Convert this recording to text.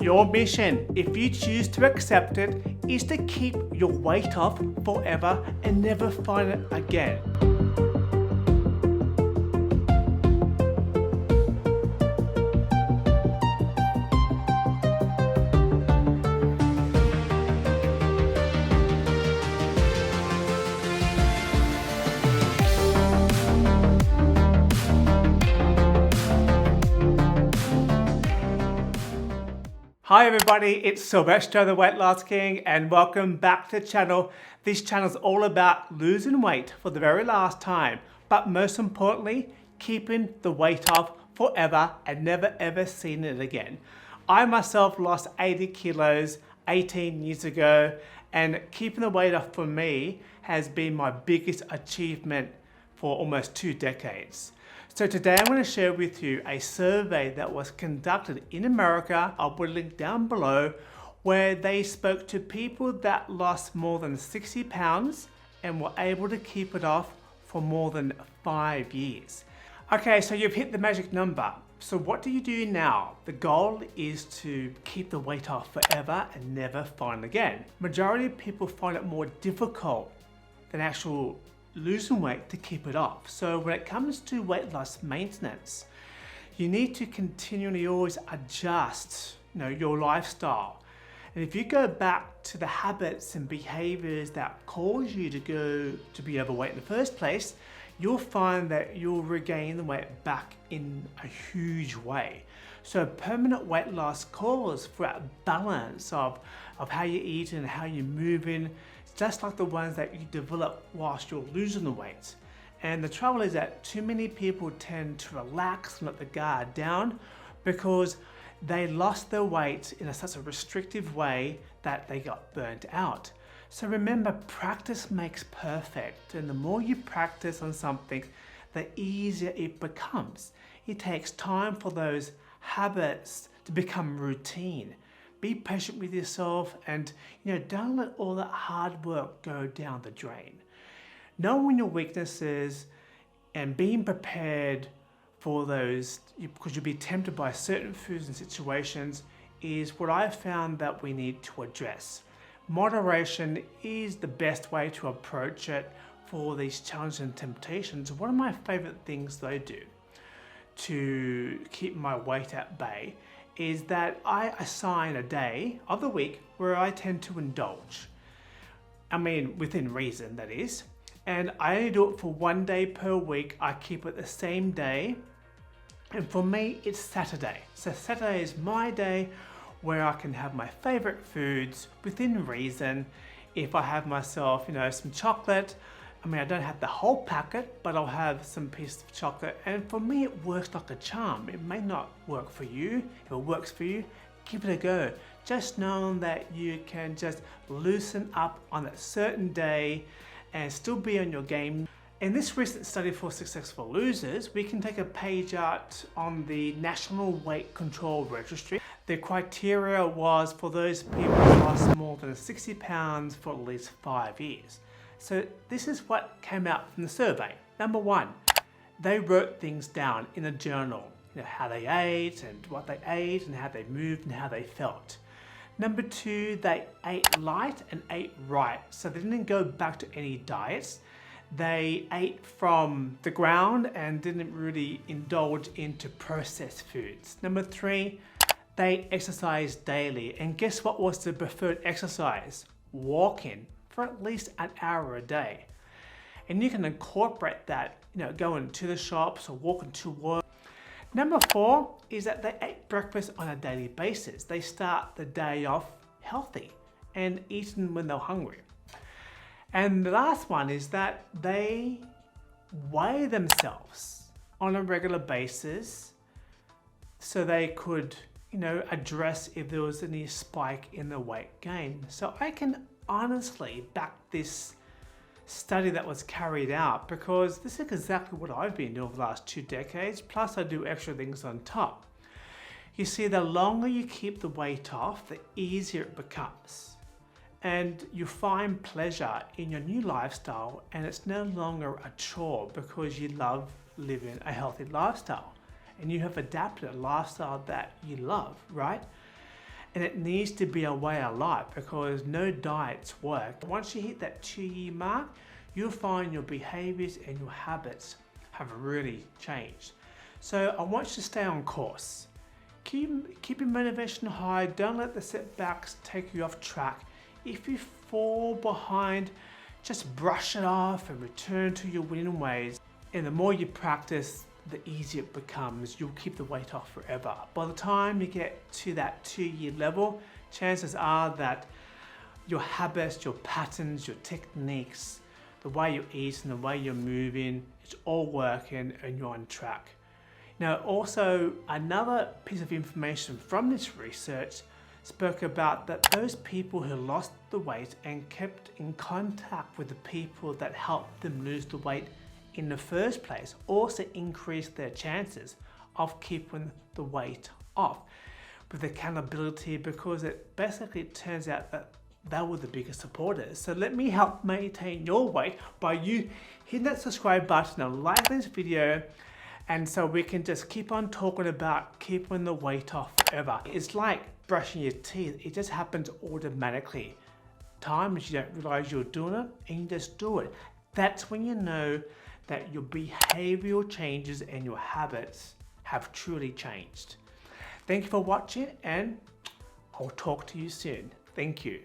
Your mission, if you choose to accept it, is to keep your weight off forever and never find it again. Hi everybody, it's Silvestro, the Weight Loss King, and welcome back to the channel. This channel is all about losing weight for the very last time, but most importantly, keeping the weight off forever and never ever seeing it again. I myself lost 80 kilos 18 years ago, and keeping the weight off for me has been my biggest achievement for almost 2 decades. So today I'm going to share with you a survey that was conducted in America, I'll put a link down below, where they spoke to people that lost more than 60 pounds and were able to keep it off for more than 5 years. Okay, so you've hit the magic number. So what do you do now? The goal is to keep the weight off forever and never find again. Majority of people find it more difficult than actual losing weight to keep it off. So when it comes to weight loss maintenance, you need to continually always adjust, your lifestyle. And if you go back to the habits and behaviors that cause you to be overweight in the first place, you'll find that you'll regain the weight back in a huge way. So permanent weight loss calls for a balance of how you eat and how you're moving, just like the ones that you develop whilst you're losing the weight. And the trouble is that too many people tend to relax and let the guard down because they lost their weight in such a restrictive way that they got burnt out. So remember, practice makes perfect, and the more you practice on something, the easier it becomes. It takes time for those habits to become routine. Be patient with yourself and don't let all that hard work go down the drain. Knowing your weaknesses and being prepared for those, because you'll be tempted by certain foods and situations, is what I found that we need to address. Moderation is the best way to approach it for these challenges and temptations. One of my favorite things that I do to keep my weight at bay is that I assign a day of the week where I tend to indulge. I mean, within reason, that is. And I only do it for 1 day per week. I keep it the same day. And for me, it's Saturday. So Saturday is my day where I can have my favorite foods within reason. If I have myself, some chocolate, I don't have the whole packet, but I'll have some pieces of chocolate. And for me, it works like a charm. It may not work for you. If it works for you, give it a go. Just knowing that you can just loosen up on a certain day and still be on your game. In this recent study for successful losers, we can take a page out on the National Weight Control Registry. The criteria was for those people who lost more than 60 pounds for at least 5 years. So this is what came out from the survey. Number 1, they wrote things down in a journal, how they ate and what they ate and how they moved and how they felt. Number 2, they ate light and ate right. So they didn't go back to any diets. They ate from the ground and didn't really indulge into processed foods. Number 3, they exercised daily. And guess what was the preferred exercise? Walking for at least an hour a day. And you can incorporate that, going to the shops or walking to work. Number 4 is that they ate breakfast on a daily basis. They start the day off healthy and eating when they're hungry. And the last one is that they weigh themselves on a regular basis so they could, address if there was any spike in the weight gain. So I can honestly back this study that was carried out because this is exactly what I've been doing for the last 2 decades, plus I do extra things on top. You see, the longer you keep the weight off, the easier it becomes. And you find pleasure in your new lifestyle, and it's no longer a chore because you love living a healthy lifestyle and you have adapted a lifestyle that you love, right? And it needs to be a way of life because no diets work. Once you hit that 2-year mark, you'll find your behaviors and your habits have really changed. So I want you to stay on course. Keep your motivation high. Don't let the setbacks take you off track. If you fall behind, just brush it off and return to your winning ways. And the more you practice, the easier it becomes. You'll keep the weight off forever. By the time you get to that 2-year level, chances are that your habits, your patterns, your techniques, the way you eat and the way you're moving, it's all working and you're on track. Now, also another piece of information from this research spoke about that those people who lost the weight and kept in contact with the people that helped them lose the weight in the first place also increased their chances of keeping the weight off with accountability, because it basically turns out that they were the biggest supporters. So let me help maintain your weight by you hitting that subscribe button and like this video, and so we can just keep on talking about keeping the weight off forever. It's like brushing your teeth. It just happens automatically. Times you don't realize you're doing it and you just do it. That's when you know that your behavioral changes and your habits have truly changed. Thank you for watching, and I'll talk to you soon. Thank you.